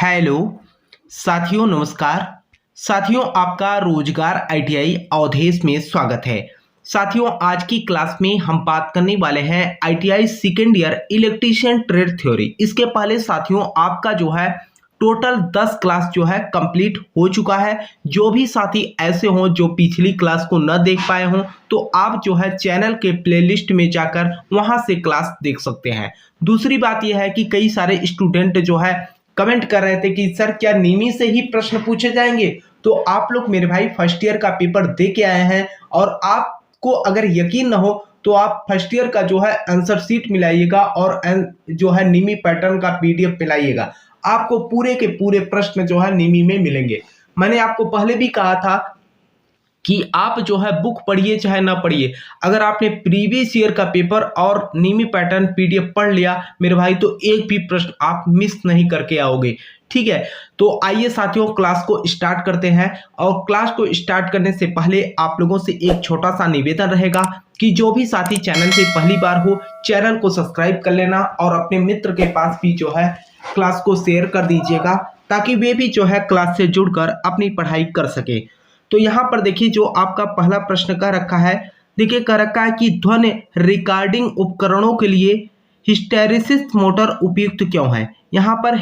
Hello साथियों, नमस्कार साथियों, आपका रोजगार आईटीआई अवधेश में स्वागत है। साथियों, आज की क्लास में हम बात करने वाले हैं ITI second year electrician trade theory. इसके पहले साथियों आपका जो है टोटल 10 क्लास जो है कंप्लीट हो चुका है। जो भी साथी ऐसे हों जो पिछली क्लास को न देख पाए हों तो आप जो है चैनल के प्लेलिस्ट में जाकर वहां से क्लास देख सकते हैं। दूसरी बात यह है कि कई सारे स्टूडेंट जो है कमेंट कर रहे थे कि सर क्या नीमी से ही प्रश्न पूछे जाएंगे। तो आप लोग मेरे भाई फर्स्ट ईयर का पेपर दे के आए हैं और आपको अगर यकीन न हो तो आप फर्स्ट ईयर का जो है आंसर शीट मिलाइएगा और जो है नीमी पैटर्न का पीडीएफ मिलाइएगा। आपको पूरे के पूरे प्रश्न जो है नीमी में मिलेंगे। मैंने आपको पहले भी कहा था कि आप जो है बुक पढ़िए चाहे ना पढ़िए, अगर आपने प्रीवियस ईयर का पेपर और नीमी पैटर्न पीडीएफ पढ़ लिया मेरे भाई तो एक भी प्रश्न आप मिस नहीं करके आओगे। ठीक है, तो आइए साथियों क्लास को स्टार्ट करते हैं। और क्लास को स्टार्ट करने से पहले आप लोगों से एक छोटा सा निवेदन रहेगा कि जो भी साथी चैनल पे पहली बार हो चैनल को सब्सक्राइब कर लेना और अपने मित्र के पास भी जो है क्लास को शेयर कर दीजिएगा ताकि वे भी जो है क्लास से जुड़कर अपनी पढ़ाई कर सके। तो यहाँ पर देखिए जो आपका पहला प्रश्न कह रखा है, देखिए कह रखा है कि ध्वनि रिकॉर्डिंग उपकरणों के लिए हिस्टैरिसीस मोटर उपयुक्त क्यों है। यहाँ पर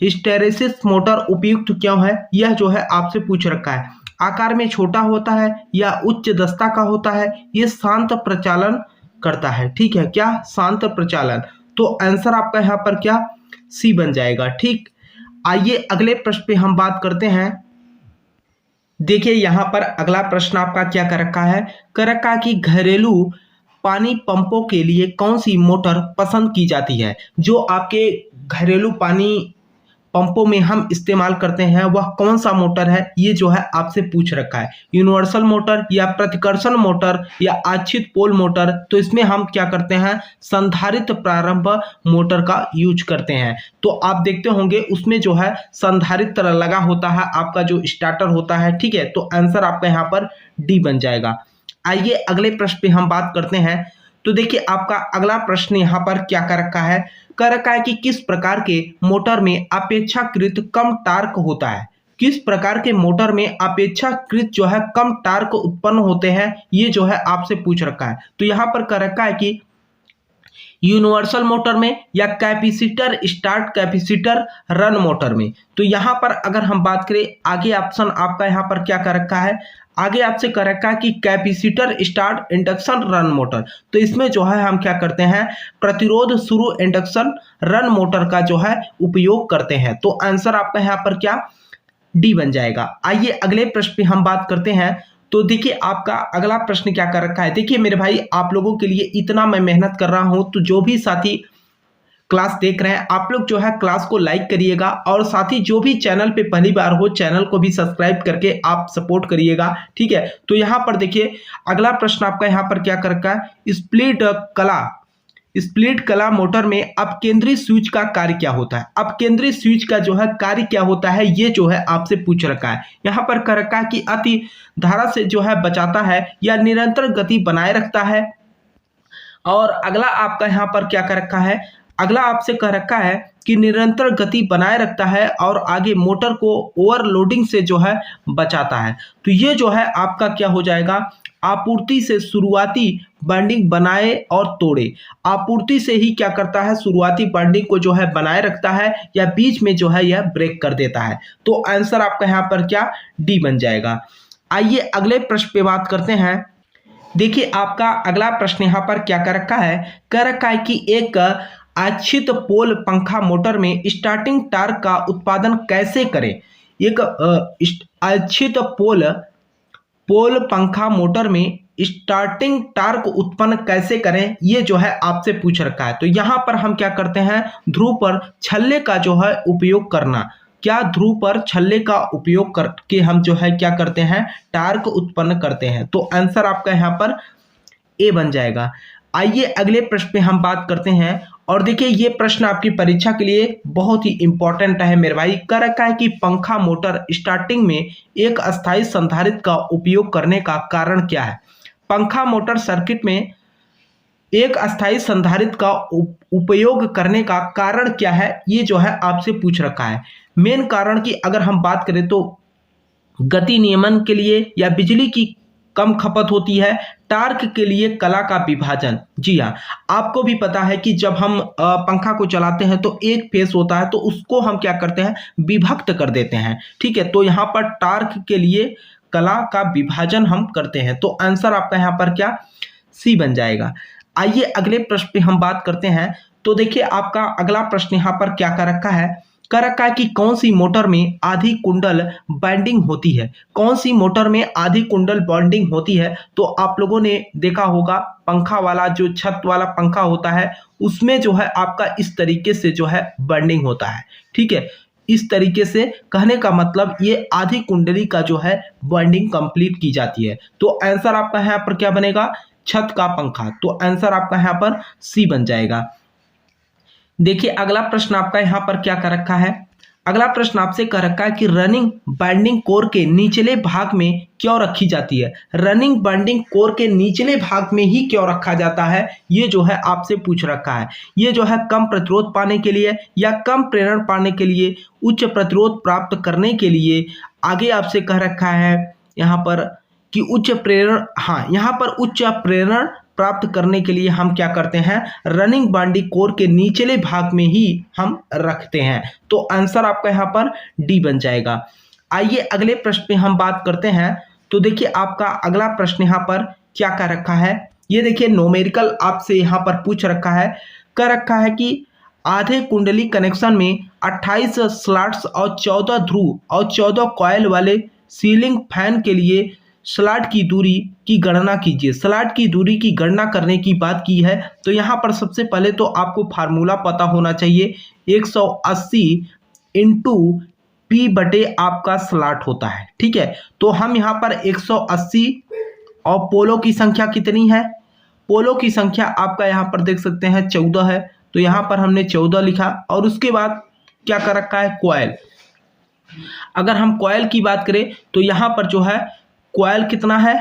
हिस्टैरिसीस मोटर उपयुक्त क्यों है यह जो है आपसे पूछ रखा है। आकार में छोटा होता है या उच्च दस्ता का होता है, ये शांत प्रचालन करता है। ठीक है, क्या शांत प्रचालन, तो आंसर आपका यहाँ पर क्या सी बन जाएगा। ठीक, आइए अगले प्रश्न पे हम बात करते हैं। देखिए यहाँ पर अगला प्रश्न आपका क्या कर रखा है, कर रखा है कि घरेलू पानी पंपों के लिए कौन सी मोटर पसंद की जाती है। जो आपके घरेलू पानी पंपों में हम इस्तेमाल करते हैं वह कौन सा मोटर है, ये जो है आपसे पूछ रखा है। यूनिवर्सल मोटर या प्रतिकर्षण मोटर या आच्छित पोल मोटर। तो इसमें हम क्या करते हैं, संधारित्र प्रारंभ मोटर का यूज करते हैं। तो आप देखते होंगे उसमें जो है संधारित्र लगा होता है, आपका जो स्टार्टर होता है। ठीक है, तो आंसर आपका यहाँ पर डी बन जाएगा। आइए अगले प्रश्न पे हम बात करते हैं। तो देखिए आपका अगला प्रश्न यहाँ पर क्या कर रखा है, कर रखा है कि किस प्रकार के मोटर में अपेक्षाकृत कम टार्क होता है। किस प्रकार के मोटर में अपेक्षाकृत जो है कम टार्क उत्पन्न होते हैं, ये जो है आपसे पूछ रखा है। तो यहाँ पर कर रखा है कि यूनिवर्सल मोटर में या capacitor start capacitor run motor में। तो यहाँ पर अगर हम बात करें आगे ऑप्शन आपका यहाँ पर क्या कर रखा है, आगे आपसे कर रखा है कि capacitor start induction run motor. तो इसमें जो है हम क्या करते हैं, प्रतिरोध शुरू इंडक्शन रन मोटर का जो है उपयोग करते हैं। तो आंसर आपका यहाँ पर क्या डी बन जाएगा। आइए अगले प्रश्न पे हम बात करते हैं। तो देखिए आपका अगला प्रश्न क्या कर रखा है, देखिए मेरे भाई आप लोगों के लिए इतना मैं मेहनत कर रहा हूं तो जो भी साथी क्लास देख रहे हैं आप लोग जो है क्लास को लाइक करिएगा और साथी जो भी चैनल पे पहली बार हो चैनल को भी सब्सक्राइब करके आप सपोर्ट करिएगा। ठीक है, तो यहाँ पर देखिए अगला प्रश्न आपका यहाँ पर क्या कर रखा है, स्प्लिट कला मोटर में अपकेंद्री स्विच का कार्य क्या होता है। अपकेंद्री स्विच का जो है कार्य क्या होता है ये जो है आपसे पूछ रखा है। यहाँ पर कर रखा है कि अति धारा से जो है बचाता है या निरंतर गति बनाए रखता है। और अगला आपका यहाँ पर क्या कर रखा है, अगला आपसे कह रखा है कि निरंतर गति बनाए रखता है और आगे मोटर को ओवरलोडिंग से जो है बचाता है। तो ये जो है आपका क्या हो जाएगा, आपूर्ति से शुरुआती बाइंडिंग बनाए और तोड़े। आपूर्ति से ही क्या करता है, शुरुआती बाइंडिंग को जो है बनाए रखता है या बीच में जो है यह ब्रेक कर देता है। तो आंसर आपका यहाँ पर क्या डी बन जाएगा। आइए अगले प्रश्न पे बात करते हैं। देखिए आपका अगला प्रश्न यहाँ पर क्या कर रखा है, कह रखा है कि एक आच्छित पोल पंखा मोटर में स्टार्टिंग टार्क का उत्पादन कैसे करें। एक आच्छित पोल पंखा मोटर में स्टार्टिंग टार्क उत्पन्न कैसे करें, ये जो है आपसे पूछ रखा है। तो यहाँ पर हम क्या करते हैं, ध्रुव पर छल्ले का जो है उपयोग करना। क्या ध्रुव पर छल्ले का उपयोग करके हम जो है क्या करते हैं, टार्क उत्पन्न करते हैं। तो आंसर आपका यहाँ पर ए बन जाएगा। आइए अगले प्रश्न पे हम बात करते हैं। और देखिए ये प्रश्न आपकी परीक्षा के लिए बहुत ही इंपॉर्टेंट है मेरे भाई। कह रखा है कि पंखा मोटर स्टार्टिंग में एक अस्थायी संधारित्र का उपयोग करने का कारण क्या है। पंखा मोटर सर्किट में एक अस्थायी संधारित्र का उपयोग करने का कारण क्या है, ये जो है आपसे पूछ रखा है। मेन कारण की अगर हम बात करें तो गति नियमन के लिए या बिजली की कम खपत होती है, टार्क के लिए कला का विभाजन। जी हाँ, आपको भी पता है कि जब हम पंखा को चलाते हैं तो एक फेस होता है, तो उसको हम क्या करते हैं, विभक्त कर देते हैं। ठीक है, तो यहाँ पर टार्क के लिए कला का विभाजन हम करते हैं। तो आंसर आपका यहाँ पर क्या, सी बन जाएगा। आइए अगले प्रश्न पे हम बात करते हैं। तो देखिए आपका अगला प्रश्न यहाँ पर क्या कर रखा है, कर रखा है कि कौन सी मोटर में आधी कुंडल बाइंडिंग होती है। कौन सी मोटर में आधी कुंडल बाइंडिंग होती है, तो आप लोगों ने देखा होगा पंखा वाला जो छत वाला पंखा होता है उसमें जो है आपका इस तरीके से जो है बाइंडिंग होता है। ठीक है, इस तरीके से कहने का मतलब ये आधी कुंडली का जो है बाइंडिंग कंप्लीट की जाती है। तो आंसर आपका यहाँ पर क्या बनेगा, छत का पंखा। तो आंसर आपका यहाँ पर सी बन जाएगा। देखिए अगला प्रश्न आपका यहाँ पर क्या कर रखा है, अगला प्रश्न आपसे कर रखा है कि रनिंग बाइंडिंग कोर के निचले भाग में क्यों रखी जाती है। रनिंग बाइंडिंग कोर के निचले भाग में ही क्यों रखा जाता है, ये जो है आपसे पूछ रखा है। ये जो है कम प्रतिरोध पाने के लिए या कम प्रेरण पाने के लिए, उच्च प्रतिरोध प्राप्त करने के लिए। आगे आपसे कह रखा है यहाँ पर कि उच्च प्रेरण, हाँ यहाँ पर उच्च प्रेरण प्राप्त करने के लिए हम क्या करते हैं, रनिंग बाइंडिंग कोर के निचले भाग में ही हम रखते हैं। तो आंसर आपका यहाँ पर डी बन जाएगा। आइए अगले प्रश्न पे हम बात करते हैं। तो देखिए आपका अगला प्रश्न यहाँ पर क्या कर रखा है, ये देखिए न्यूमेरिकल आपसे यहाँ पर पूछ रखा है, कर रखा है कि आधे कुंडली कनेक्शन में 28 स्लॉट्स और 14 ध्रुव और 14 कॉइल वाले सीलिंग फैन के लिए स्लॉट की दूरी की गणना कीजिए। स्लॉट की दूरी की गणना करने की बात की है, तो यहाँ पर सबसे पहले तो आपको फार्मूला पता होना चाहिए। 180 इंटू पी बटे आपका स्लॉट होता है। ठीक है, तो हम यहाँ पर 180 और पोलो की संख्या कितनी है, पोलो की संख्या आपका यहाँ पर देख सकते हैं 14 है, तो यहाँ पर हमने 14 लिखा। और उसके बाद क्या कर रखा है, कॉइल। अगर हम कॉइल की बात करें तो यहाँ पर जो है कॉइल कितना है,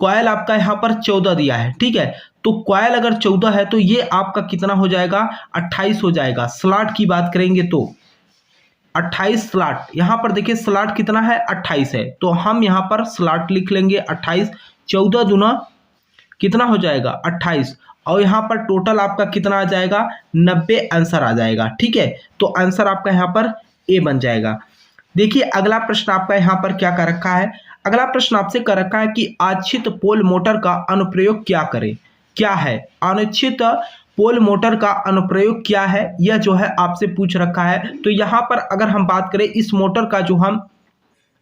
कॉइल आपका यहाँ पर 14 दिया है। ठीक है, तो कॉइल अगर 14 है तो ये आपका कितना हो जाएगा, 28 हो जाएगा। स्लॉट की बात करेंगे तो 28 स्लॉट, यहाँ पर देखिए स्लॉट कितना है, 28 है, तो हम यहाँ पर स्लॉट लिख लेंगे 28। 14 दूना कितना हो जाएगा, 28, और यहाँ पर टोटल आपका कितना आ जाएगा, 90 आंसर आ जाएगा। ठीक है, तो आंसर आपका यहाँ पर ए बन जाएगा। देखिए अगला प्रश्न आपका यहाँ पर क्या कर रखा है, अगला प्रश्न आपसे कर रखा है कि आच्छित पोल मोटर का अनुप्रयोग क्या करें, क्या है अनिश्चित पोल मोटर का अनुप्रयोग क्या है, यह जो है आपसे पूछ रखा है। तो यहाँ पर अगर हम बात करें इस मोटर का, जो हम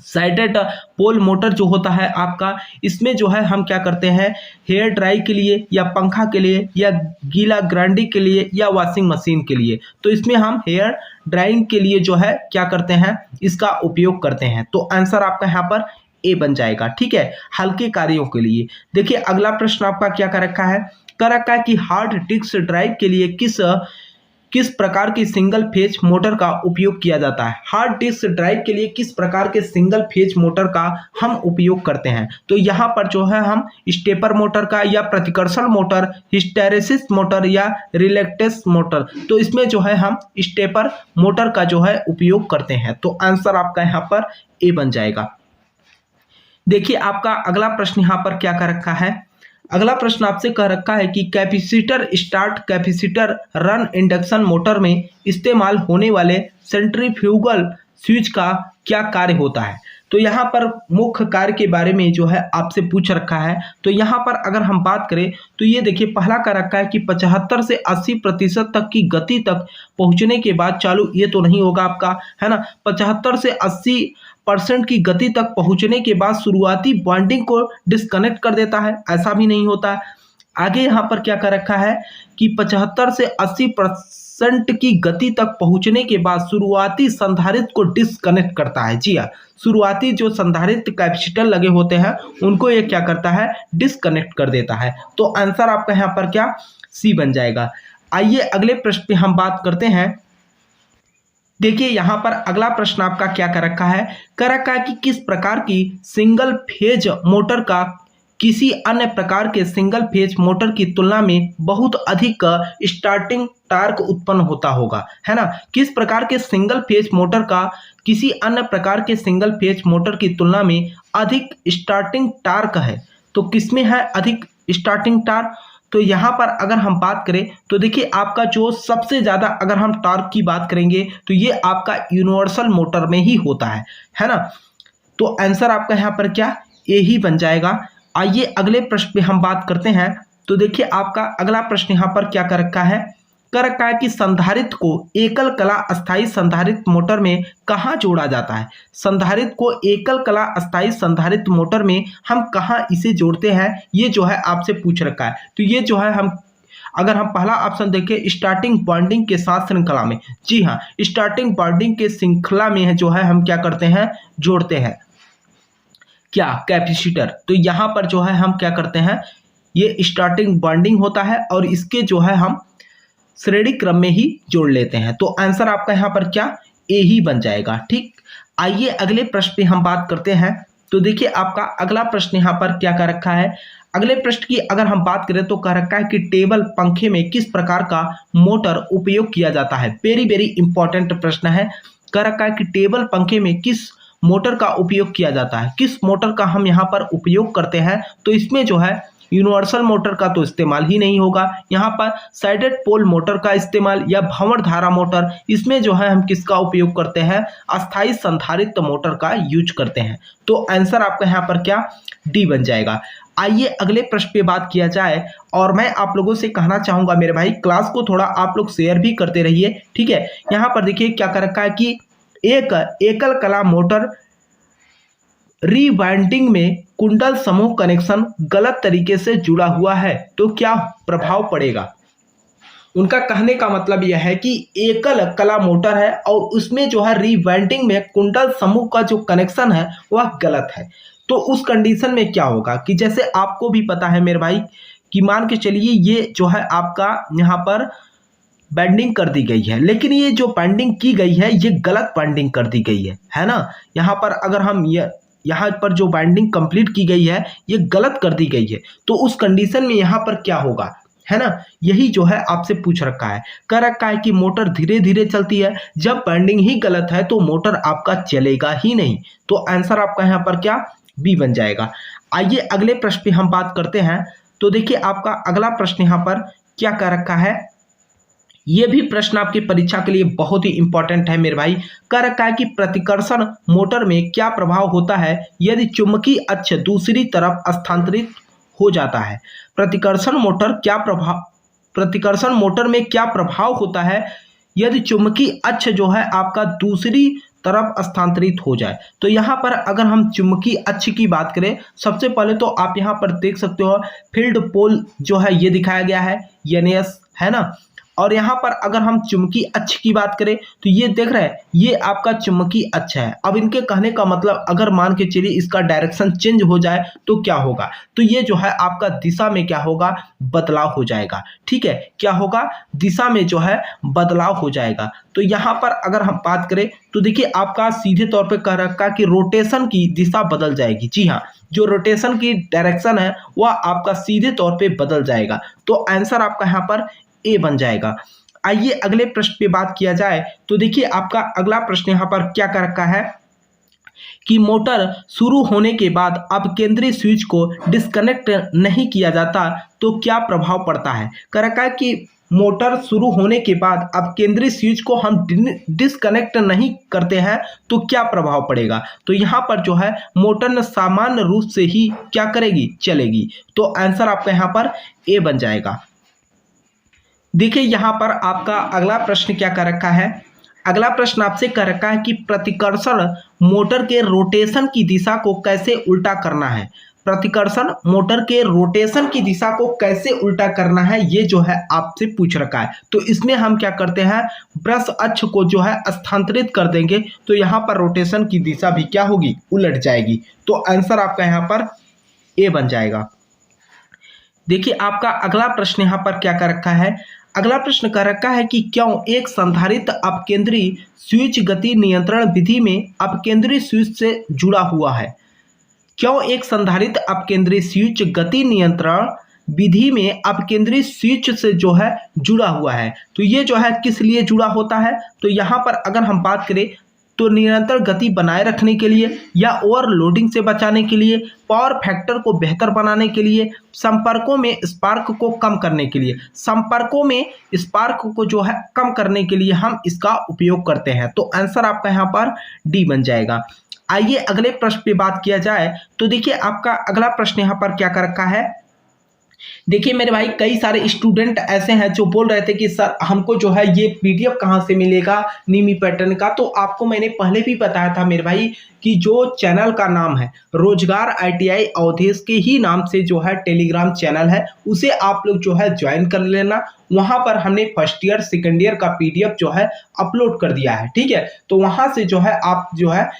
साइडेड पोल मोटर जो होता है आपका, इसमें जो है हम क्या करते हैं, हेयर ड्राई के लिए या पंखा के लिए या गीला ग्राइंडिंग के लिए या वॉशिंग मशीन के लिए, तो इसमें हम हेयर ड्राइंग के लिए जो है क्या करते हैं, इसका उपयोग करते हैं। तो आंसर आपका यहाँ पर ए बन जाएगा। ठीक है, हल्के कार्यों के लिए। देखिए अगला प्रश्न आपका क्या कर रखा है, कर रखा है कि हार्ड डिस्क ड्राइव के लिए किस प्रकार की सिंगल फेज मोटर का उपयोग किया जाता है। हार्ड डिस्क ड्राइव के लिए किस प्रकार के सिंगल फेज मोटर का हम उपयोग करते हैं, तो यहाँ पर जो है हम स्टेपर मोटर का या प्रतिकर्षण मोटर, हिस्टैरिसीस मोटर या रिलेक्टेंस मोटर, तो इसमें जो है हम स्टेपर मोटर का जो है उपयोग करते हैं। तो आंसर आपका यहाँ पर ए बन जाएगा। देखिए आपका अगला प्रश्न यहाँ पर क्या कर रखा है, अगला प्रश्न आपसे कह रखा है कि capacitor start capacitor run induction motor में इस्तेमाल होने वाले सेंट्रीफ्यूगल स्विच का क्या कार्य होता है। तो यहाँ पर मुख्य कार्य के बारे में जो है आपसे पूछ रखा है। तो यहाँ पर अगर हम बात करें तो ये देखिए पहला कर रखा है कि 75 से 80% तक की गति तक पहुँचने के बाद चालू, ये तो नहीं होगा आपका, है ना। 75 से 80% की गति तक पहुंचने के बाद शुरुआती बाइंडिंग को डिस्कनेक्ट कर देता है, ऐसा भी नहीं होता है। आगे यहाँ पर क्या कर रखा है कि 75 से 80% की गति तक पहुंचने के बाद शुरुआती संधारित्र को डिस्कनेक्ट करता है। जी हाँ, शुरुआती जो संधारित्र कैपेसिटर लगे होते हैं उनको ये क्या करता है, डिस्कनेक्ट कर देता है। तो आंसर आपका यहाँ पर क्या, सी बन जाएगा। आइए अगले प्रश्न पे हम बात करते हैं। देखिए यहाँ पर अगला प्रश्न आपका क्या कर रखा है, कर रखा है कि किस प्रकार की सिंगल फेज मोटर का किसी अन्य प्रकार के सिंगल फेज मोटर की तुलना में बहुत अधिक स्टार्टिंग टार्क उत्पन्न होता होगा, है ना। किस प्रकार के सिंगल फेज मोटर का किसी अन्य प्रकार के सिंगल फेज मोटर की तुलना में अधिक स्टार्टिंग टार्क है, तो किसमें है अधिक स्टार्टिंग टार्क? तो यहाँ पर अगर हम बात करें तो देखिए आपका जो सबसे ज़्यादा अगर हम टार्क की बात करेंगे तो ये आपका यूनिवर्सल मोटर में ही होता है ना। तो आंसर आपका यहाँ पर क्या ए ही बन जाएगा। आइए अगले प्रश्न पे हम बात करते हैं। तो देखिए आपका अगला प्रश्न यहाँ पर क्या कर रखा है कि संधारित्र को एकल कला अस्थायी संधारित्र मोटर में कहाँ जोड़ा जाता है। संधारित्र को एकल कला अस्थायी संधारित्र मोटर में हम कहाँ इसे जोड़ते हैं, ये जो है आपसे पूछ रखा है। तो ये जो है अगर हम पहला ऑप्शन देखें स्टार्टिंग बॉन्डिंग के साथ श्रृंखला में, जी हाँ, स्टार्टिंग बॉन्डिंग के श्रृंखला में जो है हम क्या करते हैं, जोड़ते हैं क्या, कैपेसिटर। तो यहाँ पर जो है हम क्या करते हैं, ये स्टार्टिंग बॉन्डिंग होता है और इसके जो है हम श्रेणी क्रम में ही जोड़ लेते हैं। तो आंसर आपका यहाँ पर क्या ए ही बन जाएगा। ठीक, आइए अगले प्रश्न पे हम बात करते हैं। तो देखिए आपका अगला प्रश्न यहाँ पर क्या कर रखा है। अगले प्रश्न की अगर हम बात करें तो कह रखा है कि टेबल पंखे में किस प्रकार का मोटर उपयोग किया जाता है। वेरी वेरी इंपॉर्टेंट प्रश्न है। कह रखा है कि टेबल पंखे में किस मोटर का उपयोग किया जाता है, किस मोटर का हम यहाँ पर उपयोग करते हैं। तो इसमें जो है यूनिवर्सल मोटर का तो इस्तेमाल ही नहीं होगा, यहाँ पर साइडेड पोल मोटर का इस्तेमाल या भंवर धारा मोटर, इसमें जो है हम किसका उपयोग करते हैं, अस्थायी संधारित्र मोटर का यूज करते हैं। तो आंसर आपका यहाँ पर क्या डी बन जाएगा। आइए अगले प्रश्न पे बात किया जाए और मैं आप लोगों से कहना चाहूंगा मेरे भाई क्लास को थोड़ा आप लोग शेयर भी करते रहिए, ठीक है। यहाँ पर देखिए क्या कर रखा है कि एक एकल कला मोटर रीवाइंडिंग में कुंडल समूह कनेक्शन गलत तरीके से जुड़ा हुआ है तो क्या प्रभाव पड़ेगा। उनका कहने का मतलब यह है कि एकल कला मोटर है और उसमें जो है रीवाइंडिंग में कुंडल समूह का जो कनेक्शन है वह गलत है। तो उस कंडीशन में क्या होगा कि जैसे आपको भी पता है मेरे भाई कि मान के चलिए ये जो है आपका यहाँ पर बाइंडिंग कर दी गई है, लेकिन ये जो बाइंडिंग की गई है ये गलत बाइंडिंग कर दी गई है ना। यहाँ पर अगर हम यहाँ पर जो बाइंडिंग कंप्लीट की गई है ये गलत कर दी गई है, तो उस कंडीशन में यहाँ पर क्या होगा, है ना। यही जो है आपसे पूछ रखा है। कह रखा है कि मोटर धीरे धीरे चलती है, जब बाइंडिंग ही गलत है तो मोटर आपका चलेगा ही नहीं। तो आंसर आपका यहाँ पर क्या बी बन जाएगा। आइए अगले प्रश्न पे हम बात करते हैं। तो देखिए आपका अगला प्रश्न यहाँ पर क्या कह रखा है, ये भी प्रश्न आपकी परीक्षा के लिए बहुत ही इंपॉर्टेंट है मेरे भाई। कह रखा है कि प्रतिकर्षण मोटर में क्या प्रभाव होता है यदि चुंबकीय अक्ष दूसरी तरफ स्थानांतरित हो जाता है। प्रतिकर्षण मोटर में क्या प्रभाव होता है यदि चुंबकीय अक्ष जो है आपका दूसरी तरफ स्थानांतरित हो जाए। तो यहाँ पर अगर हम चुंबकीय अक्ष की बात करें, सबसे पहले तो आप यहाँ पर देख सकते हो फील्ड पोल जो है ये दिखाया गया है NS, है ना। और यहाँ पर अगर हम चुंबकीय अक्ष की बात करें तो ये देख रहे हैं ये आपका चुंबकीय अक्ष है। अब इनके कहने का मतलब अगर मान के चलिए इसका डायरेक्शन चेंज हो जाए तो क्या होगा, तो ये जो है आपका दिशा में क्या होगा, बदलाव हो जाएगा। ठीक है, क्या होगा, दिशा में जो है बदलाव हो जाएगा। तो यहाँ पर अगर हम बात करें तो देखिए आपका सीधे तौर पर कह रखा कि रोटेशन की दिशा बदल जाएगी। जी हाँ, जो रोटेशन की डायरेक्शन है वह आपका सीधे तौर पे बदल जाएगा। तो आंसर आपका यहाँ पर ए बन जाएगा। आइए अगले प्रश्न पे बात किया जाए। तो देखिए आपका अगला प्रश्न यहाँ पर क्या कर रखा है कि मोटर शुरू होने के बाद अब केंद्रीय स्विच को डिस्कनेक्ट नहीं किया जाता तो क्या प्रभाव पड़ता है। कह रखा है कि मोटर शुरू होने के बाद अब केंद्रीय स्विच को हम डिस्कनेक्ट नहीं करते हैं तो क्या प्रभाव पड़ेगा। तो यहाँ पर जो है मोटर सामान्य रूप से ही क्या करेगी, चलेगी। तो आंसर आपका यहाँ पर ए बन जाएगा। देखिए यहाँ पर आपका अगला प्रश्न क्या कर रखा है। अगला प्रश्न आपसे कर रखा है कि प्रतिकर्षण मोटर के रोटेशन की दिशा को कैसे उल्टा करना है। प्रतिकर्षण मोटर के रोटेशन की दिशा को कैसे उल्टा करना है ये जो है आपसे पूछ रखा है। तो इसमें हम क्या करते हैं, ब्रश अक्ष को जो है स्थानांतरित कर देंगे तो यहाँ पर रोटेशन की दिशा भी क्या होगी, उलट जाएगी। तो आंसर आपका यहाँ पर ए बन जाएगा। देखिए आपका अगला प्रश्न यहाँ पर क्या कर रखा है। अगला प्रश्न कर रखा है कि क्यों एक संधारित्र अपकेंद्री स्विच गति नियंत्रण विधि में अपकेंद्री स्विच से जुड़ा हुआ है। क्यों एक संधारित्र अपकेंद्री स्विच गति नियंत्रण विधि में अपकेंद्री स्विच से जो है जुड़ा हुआ है। तो ये जो है किस लिए जुड़ा होता है, तो यहाँ पर अगर हम बात करें तो निरंतर गति बनाए रखने के लिए या ओवरलोडिंग से बचाने के लिए, पावर फैक्टर को बेहतर बनाने के लिए, संपर्कों में स्पार्क को कम करने के लिए, संपर्कों में स्पार्क को जो है कम करने के लिए हम इसका उपयोग करते हैं। तो आंसर आपका यहाँ पर डी बन जाएगा। आइए अगले प्रश्न पे बात किया जाए। तो देखिए आपका अगला प्रश्न यहाँ पर क्या कर रखा है। देखिए मेरे भाई कई सारे स्टूडेंट ऐसे हैं जो बोल रहे थे कि सर हमको जो है ये पीडीएफ कहाँ से मिलेगा नीमी पैटर्न का। तो आपको मैंने पहले भी बताया था मेरे भाई कि जो चैनल का नाम है रोजगार आईटीआई अवधेश के ही नाम से जो है टेलीग्राम चैनल है, उसे आप लोग जो है ज्वाइन कर लेना। वहां पर हमने फर्स्ट ईयर सेकेंड ईयर का पीडीएफ जो है अपलोड कर दिया है, ठीक है। तो वहां से जो है आप जो है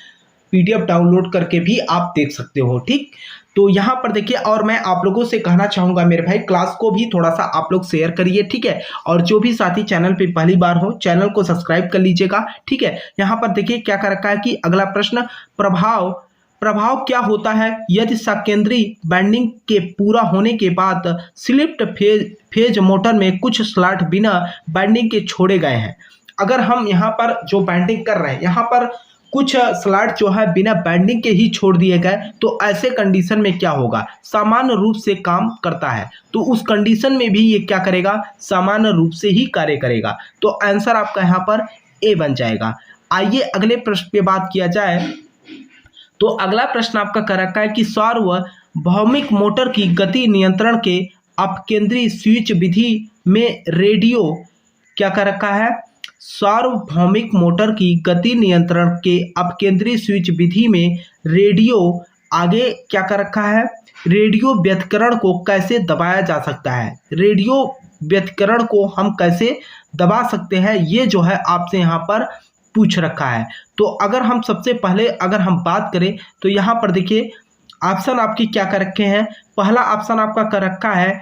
पीडीएफ डाउनलोड करके भी आप देख सकते हो, ठीक। तो यहाँ पर देखिए, और मैं आप लोगों से कहना चाहूँगा मेरे भाई क्लास को भी थोड़ा सा आप लोग शेयर करिए, ठीक है। और जो भी साथी चैनल पे पहली बार हो चैनल को सब्सक्राइब कर लीजिएगा, ठीक है। यहाँ पर देखिए क्या कर रखा है कि अगला प्रश्न, प्रभाव क्या होता है यदि सकेंद्री बैंडिंग के पूरा होने के बाद स्लिप्ड फेज मोटर में कुछ स्लॉट बिना बैंडिंग के छोड़े गए हैं। अगर हम यहाँ पर जो बैंडिंग कर रहे हैं, यहाँ पर कुछ स्लॉट जो है बिना बैंडिंग के ही छोड़ दिए गए, तो ऐसे कंडीशन में क्या होगा, सामान्य रूप से काम करता है। तो उस कंडीशन में भी ये क्या करेगा, सामान्य रूप से ही कार्य करेगा। तो आंसर आपका यहाँ पर ए बन जाएगा। आइए अगले प्रश्न पे बात किया जाए। तो अगला प्रश्न आपका कर रखा है कि सार्वभौमिक मोटर की गति नियंत्रण के अपकेंद्री स्विच विधि में रेडियो क्या कर रखा है, सार्वभौमिक मोटर की गति नियंत्रण के अपकेंद्री स्विच विधि में रेडियो आगे क्या कर रखा है, रेडियो व्यतिकरण को कैसे दबाया जा सकता है। रेडियो व्यतिकरण को हम कैसे दबा सकते हैं, ये जो है आपसे यहाँ पर पूछ रखा है। तो अगर हम सबसे पहले अगर हम बात करें तो यहाँ पर देखिए ऑप्शन आपकी क्या कर रखे हैं। पहला ऑप्शन आपका कर रखा है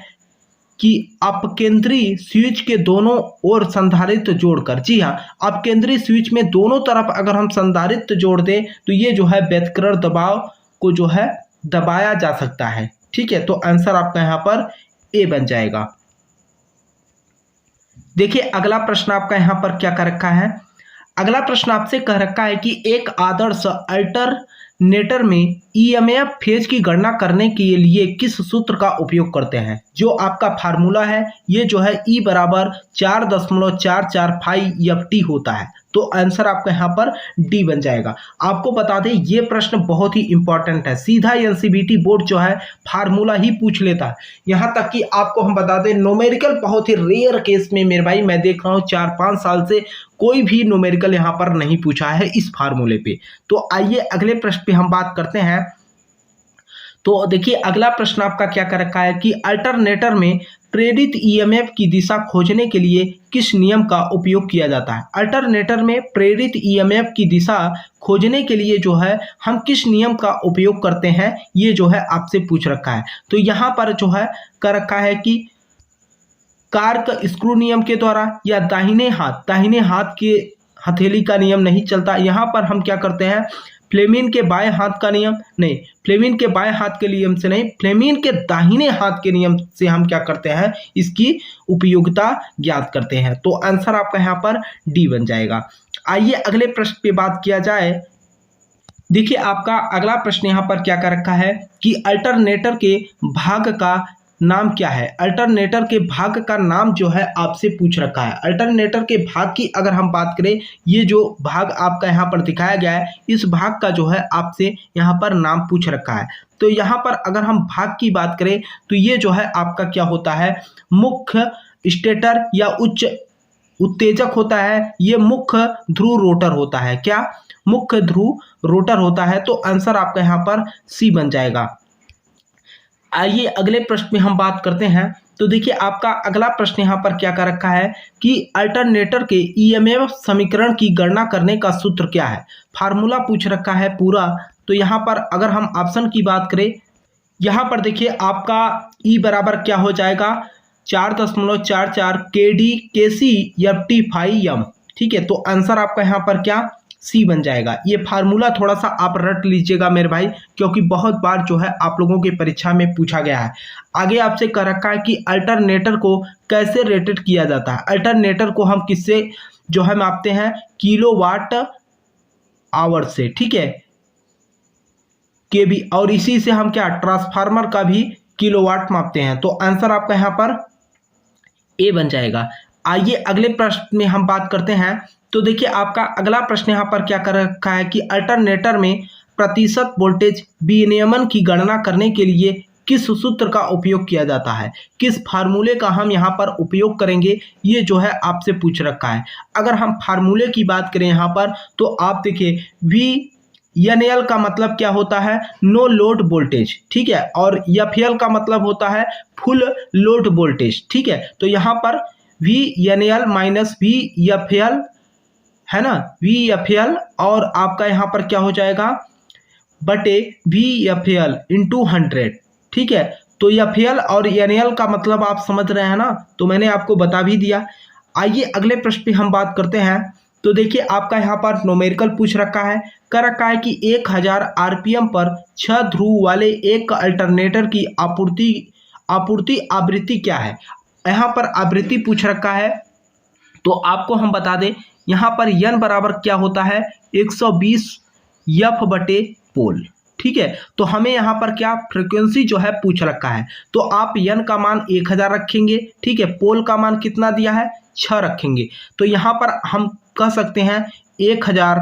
कि अपकेंद्री स्विच के दोनों ओर संधारित्र जोड़कर, जी हाँ, अपकेंद्री स्विच में दोनों तरफ अगर हम संधारित्र जोड़ दें तो ये जो है व्यतिकरण दबाव को जो है दबाया जा सकता है, ठीक है। तो आंसर आपका यहाँ पर ए बन जाएगा। देखिए अगला प्रश्न आपका यहाँ पर क्या कर रखा है। अगला प्रश्न आपसे कह रखा है कि एक आदर्श अल्टरनेटर में ईएमएफ फेज की गणना करने के लिए किस सूत्र का उपयोग करते हैं। जो आपका फार्मूला है ये जो है E बराबर 4.445 होता है। तो आंसर आपका यहाँ पर डी बन जाएगा। आपको बता दें ये प्रश्न बहुत ही इंपॉर्टेंट है, सीधा एनसीईआरटी बोर्ड जो है फार्मूला ही पूछ लेता है। यहाँ तक कि आपको हम बता दें न्यूमेरिकल बहुत ही रेयर केस में मेरे भाई मैं देख रहा हूँ 4-5 साल से कोई भी न्यूमेरिकल यहाँ पर नहीं पूछा है इस फार्मूले पे। तो आइए अगले प्रश्न पे हम बात करते हैं। तो देखिए अगला प्रश्न आपका क्या कर रखा है कि अल्टरनेटर में प्रेरित ईएमएफ की दिशा खोजने के लिए किस नियम का उपयोग किया जाता है। अल्टरनेटर में प्रेरित ईएमएफ की दिशा खोजने के लिए जो है हम किस नियम का उपयोग करते हैं, ये जो है आपसे पूछ रखा है। तो यहाँ पर जो है कर रखा है कि कार्क स्क्रू नियम के द्वारा या दाहिने हाथ के हथेली का नियम नहीं चलता। यहाँ पर हम क्या करते हैं, फ्लेमिन के बाएं हाथ का नियम नहीं, फ्लेमिन के बाएं हाथ के नियम से नहीं, फ्लेमिन के दाहिने हाथ के नियम से हम क्या करते हैं, इसकी उपयोगिता ज्ञात करते हैं। तो आंसर आपका यहाँ पर डी बन जाएगा। आइए अगले प्रश्न पे बात किया जाए। देखिए आपका अगला प्रश्न यहाँ पर क्या कर रखा है कि अल्टरनेटर के भाग का नाम क्या है। अल्टरनेटर के भाग का नाम जो है आपसे पूछ रखा है। अल्टरनेटर के भाग की अगर हम बात करें, ये जो भाग आपका यहाँ पर दिखाया गया है, इस भाग का जो है आपसे यहाँ पर नाम पूछ रखा है। तो यहाँ पर अगर हम भाग की बात करें तो ये जो है आपका क्या होता है, मुख्य स्टेटर या उच्च उत्तेजक होता है। ये मुख्य ध्रुव रोटर होता है। क्या, मुख्य ध्रुव रोटर होता है। तो आंसर आपका यहाँ पर सी बन जाएगा। आइए अगले प्रश्न में हम बात करते हैं। तो देखिए आपका अगला प्रश्न यहाँ पर क्या कर रखा है कि अल्टरनेटर के ईएमएफ समीकरण की गणना करने का सूत्र क्या है। फार्मूला पूछ रखा है पूरा। तो यहाँ पर अगर हम ऑप्शन की बात करें, यहाँ पर देखिए आपका ई बराबर क्या हो जाएगा, 4.44 KD KC FT phi m, ठीक है। तो आंसर आपका यहाँ पर क्या सी बन जाएगा। ये फार्मूला थोड़ा सा आप रट लीजिएगा मेरे भाई, क्योंकि बहुत बार जो है आप लोगों की परीक्षा में पूछा गया है। आगे आपसे कह रखा है कि अल्टरनेटर को कैसे रेटेड किया जाता है। अल्टरनेटर को हम किससे जो है मापते हैं, किलोवाट आवर से, ठीक है, के भी, और इसी से हम क्या ट्रांसफार्मर का भी किलोवाट मापते हैं। तो आंसर आपका यहाँ पर ए बन जाएगा। आइए अगले प्रश्न में हम बात करते हैं। तो देखिए आपका अगला प्रश्न यहाँ पर क्या कर रखा है कि अल्टरनेटर में प्रतिशत वोल्टेज विनियमन की गणना करने के लिए किस सूत्र का उपयोग किया जाता है, किस फार्मूले का हम यहाँ पर उपयोग करेंगे, ये जो है आपसे पूछ रखा है। अगर हम फार्मूले की बात करें यहाँ पर, तो आप देखिए VNL का मतलब क्या होता है, नो लोड वोल्टेज, ठीक है, और FL का मतलब होता है फुल लोड वोल्टेज, ठीक है। तो यहाँ पर VNL माइनस VFL है ना, VFL, और आपका यहाँ पर क्या हो जाएगा बटे VFL इंटू 100, ठीक है। तो FL और NL का मतलब आप समझ रहे हैं ना, तो मैंने आपको बता भी दिया। आइए अगले प्रश्न पे हम बात करते हैं। तो देखिए आपका यहाँ पर न्यूमेरिकल पूछ रखा है, कर रखा है कि 1000 RPM पर 6 ध्रुव वाले एक अल्टरनेटर की आपूर्ति आवृत्ति क्या है। यहाँ पर आवृत्ति पूछ रखा है, तो आपको हम बता दें यहाँ पर n बराबर क्या होता है 120 F बटे पोल, ठीक है। तो हमें यहाँ पर क्या फ्रीक्वेंसी जो है पूछ रखा है, तो आप n का मान 1000 रखेंगे, ठीक है, पोल का मान कितना दिया है 6 रखेंगे। तो यहाँ पर हम कह सकते हैं 1000,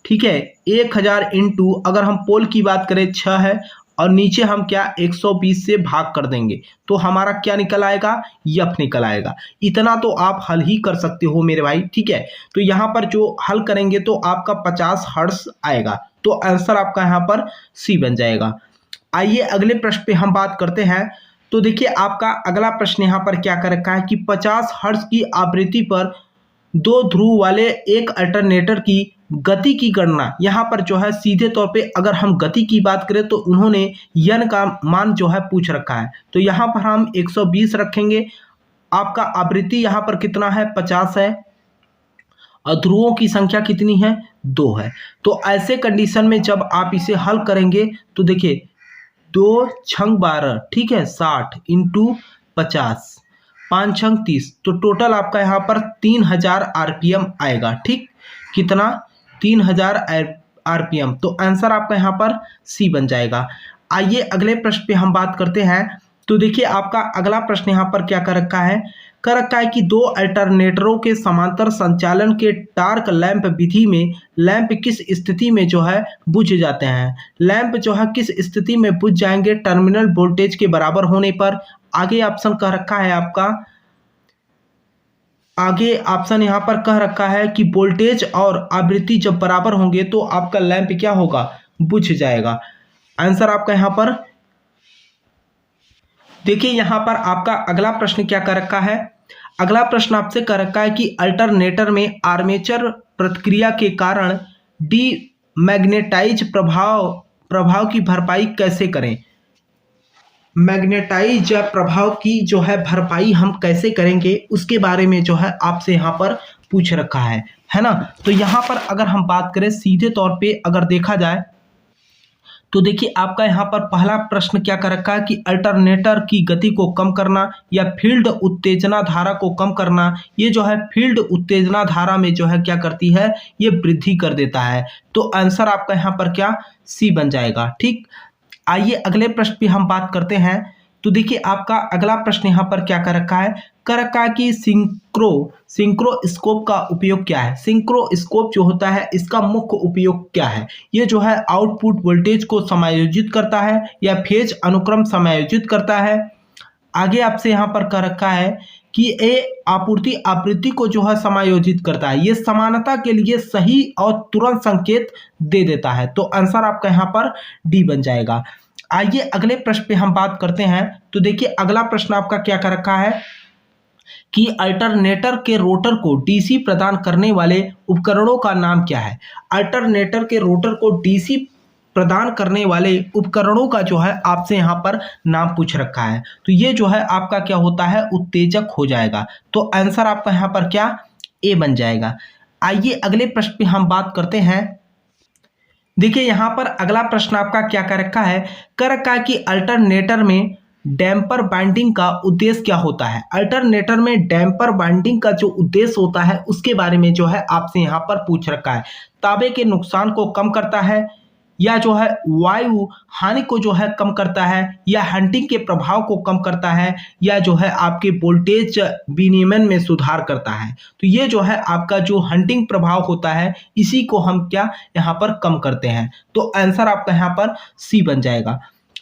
ठीक है, 1000 इंटू, अगर हम पोल की बात करें 6 है, और नीचे हम क्या 120 से भाग कर देंगे, तो हमारा क्या निकल आएगा, F निकल आएगा। इतना तो आप हल ही कर सकते हो मेरे भाई, ठीक है। तो यहाँ पर जो हल करेंगे तो आपका 50 हर्ट्ज आएगा, तो आंसर आपका यहाँ पर सी बन जाएगा। आइए अगले प्रश्न पे हम बात करते हैं। तो देखिए आपका अगला प्रश्न यहाँ पर क्या कर रखा है कि 50 हर्ट्ज की आवृत्ति पर 2 ध्रुव वाले एक अल्टरनेटर की गति की गणना। यहाँ पर जो है सीधे तौर पे अगर हम गति की बात करें तो उन्होंने n का मान जो है पूछ रखा है, तो यहाँ पर हम 120 रखेंगे। आपका आवृत्ति यहाँ पर कितना है 50 है, और ध्रुवों की संख्या कितनी है 2 है। तो ऐसे कंडीशन में जब आप इसे हल करेंगे तो देखिए 2 छंग 12, ठीक है, 60 इंटू 50, 5 छंग 30, तो टोटल आपका यहाँ पर 3000 RPM आएगा, ठीक, कितना 3000 RPM। तो आंसर आपका यहाँ पर सी बन जाएगा। आइए अगले प्रश्न पे हम बात करते हैं। तो देखिए आपका अगला प्रश्न यहाँ पर क्या कर रखा है, कि 2 अल्टरनेटरों के समांतर संचालन के टार्क लैंप विधि में लैंप किस स्थिति में जो है बुझ जाते हैं। लैंप जो है किस स्थिति में बुझ जाएंगे, टर्मिनल वोल्टेज के बराबर होने पर। आगे ऑप्शन कह रखा है आपका, आगे ऑप्शन यहाँ पर कह रखा है कि वोल्टेज और आवृत्ति जब बराबर होंगे तो आपका लैंप क्या होगा, बुझ जाएगा। आंसर आपका यहाँ पर देखिए, यहाँ पर आपका अगला प्रश्न क्या कर रखा है। अगला प्रश्न आपसे कर रखा है कि अल्टरनेटर में आर्मेचर प्रतिक्रिया के कारण डीमैग्नेटाइज प्रभाव की भरपाई कैसे करें। मैग्नेटाइज प्रभाव की जो है भरपाई हम कैसे करेंगे, उसके बारे में जो है आपसे यहाँ पर पूछ रखा है ना। तो यहाँ पर अगर हम बात करें सीधे तौर पे अगर देखा जाए तो देखिए आपका यहाँ पर पहला प्रश्न क्या कर रखा है कि अल्टरनेटर की गति को कम करना या फील्ड उत्तेजना धारा को कम करना। ये जो है फील्ड उत्तेजना धारा में जो है क्या करती है, ये वृद्धि कर देता है। तो आंसर आपका यहाँ पर क्या सी बन जाएगा, ठीक। आइए अगले प्रश्न पे हम बात करते हैं। तो देखिए आपका अगला प्रश्न यहाँ पर क्या कर रखा है, कि सिंक्रोस्कोप का उपयोग क्या है। सिंक्रोस्कोप जो होता है इसका मुख्य उपयोग क्या है। ये जो है आउटपुट वोल्टेज को समायोजित करता है या फेज अनुक्रम समायोजित करता है। आगे आपसे यहाँ पर कह रखा है कि ये आपूर्ति आवृत्ति को जो है समायोजित करता है। ये समानता के लिए सही और तुरंत संकेत दे देता है। तो आंसर आपका यहाँ पर डी बन जाएगा। आइए अगले प्रश्न पे हम बात करते हैं। तो देखिए अगला प्रश्न आपका क्या कर रखा है कि अल्टरनेटर के रोटर को डीसी प्रदान करने वाले उपकरणों का नाम क्या है। अल्टरनेटर के रोटर को डीसी प्रदान करने वाले उपकरणों का जो है आपसे यहाँ पर नाम पूछ रखा है। तो ये जो है आपका क्या होता है, उत्तेजक हो जाएगा। तो आंसर आपका यहाँ पर क्या ए बन जाएगा। आइए अगले प्रश्न पे हम बात करते हैं। देखिए यहाँ पर अगला प्रश्न आपका क्या कर रखा है, कर रखा है कि अल्टरनेटर में डैम्पर बाइंडिंग का उद्देश्य क्या होता है। अल्टरनेटर में डैम्पर बाइंडिंग का जो उद्देश्य होता है उसके बारे में जो है आपसे यहाँ पर पूछ रखा है। तांबे के नुकसान को कम करता है, या जो है वायु हानि को जो है कम करता है, या हंटिंग के प्रभाव को कम करता है, या जो है आपके वोल्टेज विनियमन में सुधार करता है। तो ये जो है आपका जो हंटिंग प्रभाव होता है इसी को हम क्या यहाँ पर कम करते हैं। तो आंसर आपका यहाँ पर सी बन जाएगा।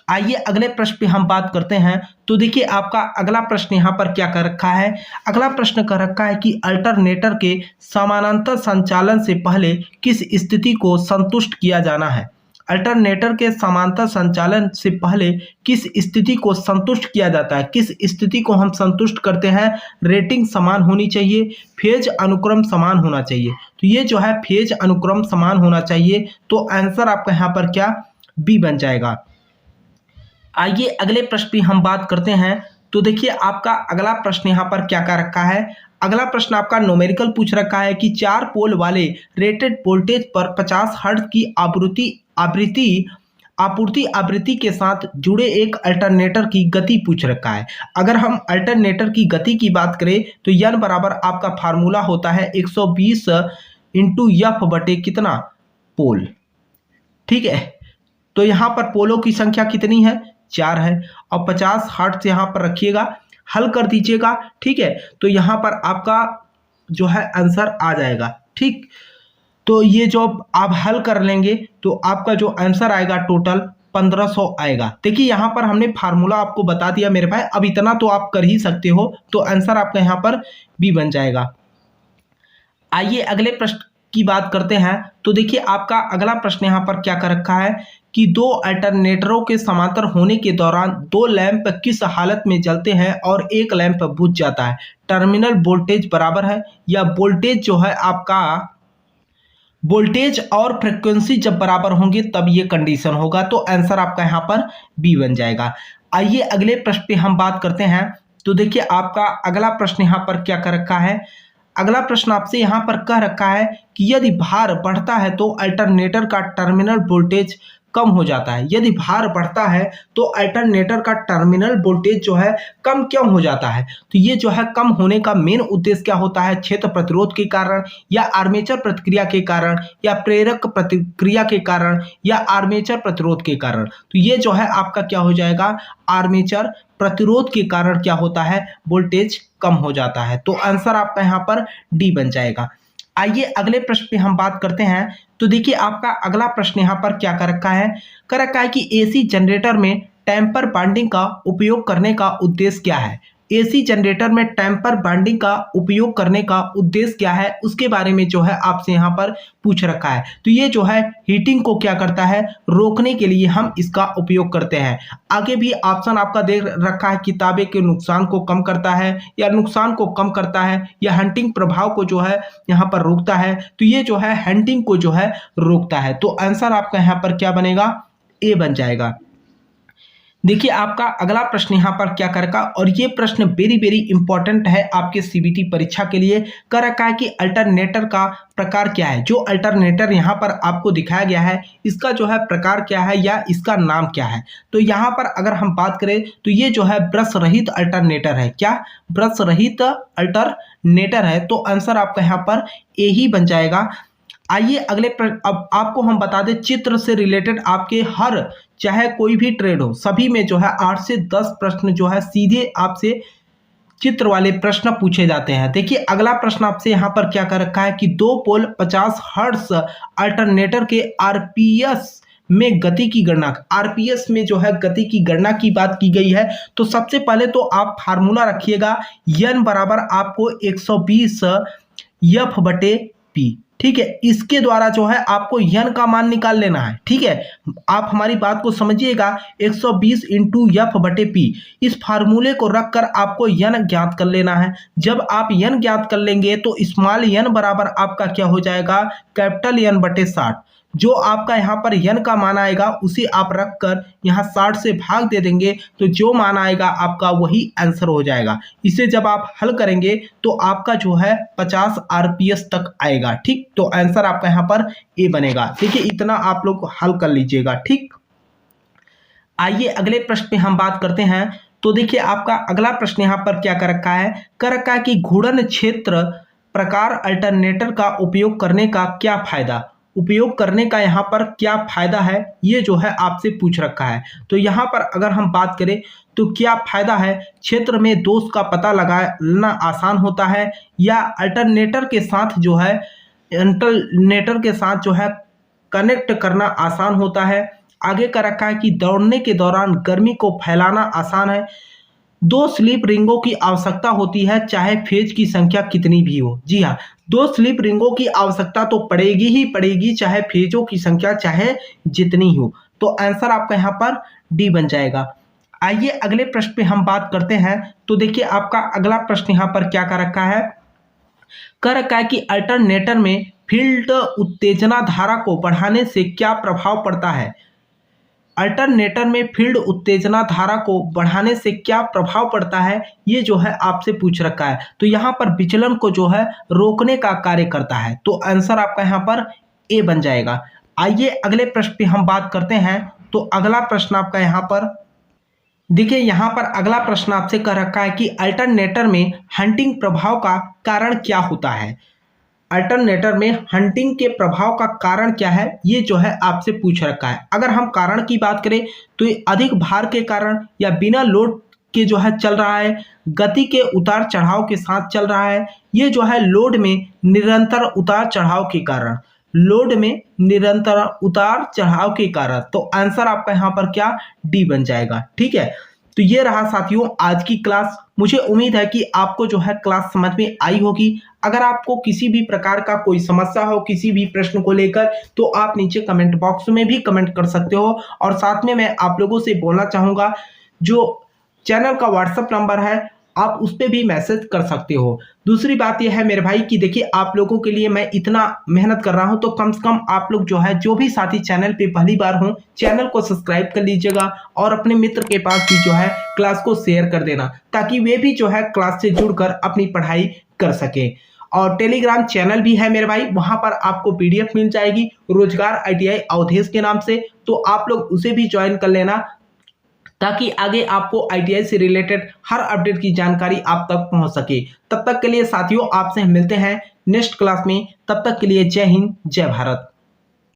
आइए अगले प्रश्न पे हम बात करते हैं। तो देखिए आपका अगला प्रश्न यहाँ पर क्या कर रखा है, अगला प्रश्न कर रखा है कि अल्टरनेटर के समानांतर संचालन से पहले किस स्थिति को संतुष्ट किया जाना है। अल्टरनेटर के समांतर संचालन से पहले किस स्थिति को संतुष्ट किया जाता है। किस स्थिति को हम संतुष्ट करते हैं, रेटिंग समान होनी चाहिए, फेज अनुक्रम समान होना चाहिए। तो ये जो है फेज अनुक्रम समान होना चाहिए। तो आंसर आपका यहाँ पर क्या बी बन जाएगा। आइए अगले प्रश्न पे हम बात करते हैं। तो देखिए आपका अगला प्रश्न यहाँ पर क्या कर रखा है, अगला प्रश्न आपका न्यूमेरिकल पूछ रखा है कि 4 पोल वाले रेटेड वोल्टेज पर 50 हर्ट्ज की आपूर्ति आवृत्ति के साथ जुड़े एक अल्टरनेटर की गति पूछ रखा है। अगर हम अल्टरनेटर की गति की बात करें तो n बराबर आपका फार्मूला होता है 120 इंटू एफ बटे कितना पोल। ठीक है, तो यहाँ पर पोलों की संख्या कितनी है, 4 है, और 50 हर्ट्ज यहाँ पर रखिएगा, हल कर दीजिएगा। ठीक है, तो यहाँ पर आपका जो है आंसर आ जाएगा। ठीक, तो ये जो आप हल कर लेंगे तो आपका जो आंसर आएगा टोटल 1500 आएगा। देखिए यहाँ पर हमने फार्मूला आपको बता दिया मेरे भाई, अब इतना तो आप कर ही सकते हो। तो आंसर आपका यहाँ पर बी बन जाएगा। आइए अगले प्रश्न की बात करते हैं। तो देखिए आपका अगला प्रश्न यहाँ पर क्या कर रखा है कि 2 अल्टरनेटरों के समांतर होने के दौरान 2 लैंप किस हालत में जलते हैं और एक लैंप बुझ जाता है। टर्मिनल वोल्टेज बराबर है, या वोल्टेज जो है आपका वोल्टेज और फ्रीक्वेंसी जब बराबर होंगे तब ये कंडीशन होगा। तो आंसर आपका यहाँ पर बी बन जाएगा। आइए अगले प्रश्न पे हम बात करते हैं। तो देखिए आपका अगला प्रश्न यहाँ पर क्या कर रखा है, अगला प्रश्न आपसे यहाँ पर कह रखा है कि यदि भार बढ़ता है तो अल्टरनेटर का टर्मिनल वोल्टेज कम हो जाता है। यदि भार बढ़ता है तो अल्टरनेटर का टर्मिनल वोल्टेज जो है कम क्यों हो जाता है। तो ये जो है कम होने का मेन उद्देश्य क्या होता है, क्षेत्र प्रतिरोध के कारण, या आर्मेचर प्रतिक्रिया के कारण, या प्रेरक प्रतिक्रिया के कारण, या आर्मेचर प्रतिरोध के कारण। तो ये जो है आपका क्या हो जाएगा, आर्मेचर प्रतिरोध के कारण क्या होता है, वोल्टेज कम हो जाता है। तो आंसर आपका यहाँ पर डी बन जाएगा। आइए अगले प्रश्न पे हम बात करते हैं। तो देखिए आपका अगला प्रश्न यहाँ पर क्या कर रखा है, कर रखा है कि एसी जनरेटर में टेम्पर बाइंडिंग का उपयोग करने का उद्देश्य क्या है। एसी जनरेटर में टेम्पर बाइंडिंग का उपयोग करने का उद्देश्य क्या है, उसके बारे में जो है आपसे यहाँ पर पूछ रखा है। तो ये जो है हीटिंग को क्या करता है, रोकने के लिए हम इसका उपयोग करते हैं। आगे भी ऑप्शन आपका दे रखा है, किताबे के नुकसान को कम करता है, या नुकसान को कम करता है, या हंटिंग प्रभाव को जो है यहाँ पर रोकता है। तो ये जो है हंटिंग को जो है रोकता है। तो आंसर आपका यहाँ पर क्या बनेगा, ए बन जाएगा। देखिए आपका अगला प्रश्न यहाँ पर क्या कर रखा, और ये प्रश्न वेरी वेरी इंपॉर्टेंट है आपके सीबीटी परीक्षा के लिए। कर रखा है कि अल्टरनेटर का प्रकार क्या है। जो अल्टरनेटर यहाँ पर आपको दिखाया गया है इसका जो है प्रकार क्या है, या इसका नाम क्या है। तो यहाँ पर अगर हम बात करें तो ये जो है ब्रश रहित अल्टरनेटर है। क्या, ब्रश रहित अल्टरनेटर है। तो आंसर आपका यहाँ पर ए ही बन जाएगा। आइए अगले अब आपको हम बता दें, चित्र से रिलेटेड आपके हर चाहे कोई भी ट्रेड हो सभी में जो है 8 से 10 प्रश्न जो है सीधे आपसे चित्र वाले प्रश्न पूछे जाते हैं। देखिए अगला प्रश्न आपसे यहाँ पर क्या कर रखा है कि 2 पोल 50 हर्ट्ज अल्टरनेटर के आरपीएस में गति की गणना, आरपीएस में जो है गति की गणना की बात की गई है। तो सबसे पहले तो आप फार्मूला रखिएगा, एन बराबर आपको 120 एफ बटे पी। ठीक है, इसके द्वारा जो है आपको यन का मान निकाल लेना है। ठीक है, आप हमारी बात को समझिएगा, 120 इंटू एफ बटे पी, इस फार्मूले को रखकर आपको यन ज्ञात कर लेना है। जब आप यन ज्ञात कर लेंगे तो स्मॉल यन बराबर आपका क्या हो जाएगा, कैपिटल यन बटे 60। जो आपका यहाँ पर n का मान आएगा उसे आप रख कर यहाँ 60 से भाग दे देंगे तो जो मान आएगा आपका वही आंसर हो जाएगा। इसे जब आप हल करेंगे तो आपका जो है 50 आरपीएस तक आएगा। ठीक, तो आंसर आपका यहाँ पर ए बनेगा। देखिए इतना आप लोग हल कर लीजिएगा। ठीक, आइए अगले प्रश्न पे हम बात करते हैं। तो देखिए आपका अगला प्रश्न यहाँ पर क्या कर रखा है कि घूर्णन क्षेत्र प्रकार अल्टरनेटर का उपयोग करने का क्या फायदा, उपयोग करने का यहाँ पर क्या फायदा है, ये जो है आपसे पूछ रखा है। तो यहाँ पर अगर हम बात करें तो क्या फायदा है, क्षेत्र में दोष का पता लगाना आसान होता है, या अल्टरनेटर के साथ जो है कनेक्ट करना आसान होता है। आगे का रखा है कि दौड़ने के दौरान गर्मी को फैलाना आसान है। 2 स्लिप रिंगों की आवश्यकता होती है चाहे फेज की संख्या कितनी भी हो। जी हाँ, 2 स्लिप रिंगों की आवश्यकता तो पड़ेगी ही पड़ेगी, चाहे फेजों की संख्या चाहे जितनी हो। तो आंसर आपका यहाँ पर डी बन जाएगा। आइए अगले प्रश्न पे हम बात करते हैं। तो देखिए आपका अगला प्रश्न यहाँ पर क्या कर रखा है कि अल्टरनेटर में फील्ड उत्तेजना धारा को बढ़ाने से क्या प्रभाव पड़ता है। अल्टरनेटर में फील्ड उत्तेजना धारा को बढ़ाने से क्या प्रभाव पड़ता है, ये जो है आपसे पूछ रखा है। तो यहाँ पर विचलन को जो है रोकने का कार्य करता है। तो आंसर आपका यहाँ पर ए बन जाएगा। आइए अगले प्रश्न पे हम बात करते हैं। तो अगला प्रश्न आपका यहाँ पर देखिए, यहाँ पर अगला प्रश्न आपसे कर रखा है कि अल्टरनेटर में हंटिंग प्रभाव का कारण क्या होता है। अल्टरनेटर में हंटिंग के प्रभाव का कारण क्या है, ये जो है आपसे पूछ रखा है। अगर हम कारण की बात करें तो ये अधिक भार के कारण, या बिना लोड के जो है चल रहा है, गति के उतार चढ़ाव के साथ चल रहा है, ये जो है लोड में निरंतर उतार चढ़ाव के कारण, के कारण। तो आंसर आपका यहाँ पर क्या, डी बन जाएगा। ठीक है, तो ये रहा साथियों आज की क्लास। मुझे उम्मीद है कि आपको जो है क्लास समझ में आई होगी। अगर आपको किसी भी प्रकार का कोई समस्या हो किसी भी प्रश्न को लेकर, तो आप नीचे कमेंट बॉक्स में भी कमेंट कर सकते हो। और साथ में मैं आप लोगों से बोलना चाहूँगा, जो चैनल का व्हाट्सएप नंबर है आप उस पर भी मैसेज कर सकते हो। दूसरी बात यह है मेरे भाई कि देखिए आप लोगों के लिए मैं इतना मेहनत कर रहा हूं, तो कम से कम आप लोग जो है, जो भी साथी चैनल पे पहली बार हो, चैनल को सब्सक्राइब कर लीजिएगा और अपने मित्र के पास भी जो है क्लास को शेयर कर देना, ताकि वे भी जो है क्लास से जुड़कर अपनी पढ़ाई कर सके। और टेलीग्राम चैनल भी है मेरे भाई, वहां पर आपको पीडीएफ मिल जाएगी रोजगार आईटीआई अवधेश के नाम से, तो आप लोग उसे भी ज्वाइन कर लेना, ताकि आगे आपको आईटीआई से रिलेटेड हर अपडेट की जानकारी आप तक पहुंच सके। तब तक के लिए साथियों आपसे हम मिलते हैं नेक्स्ट क्लास में। तब तक के लिए जय हिंद, जय भारत।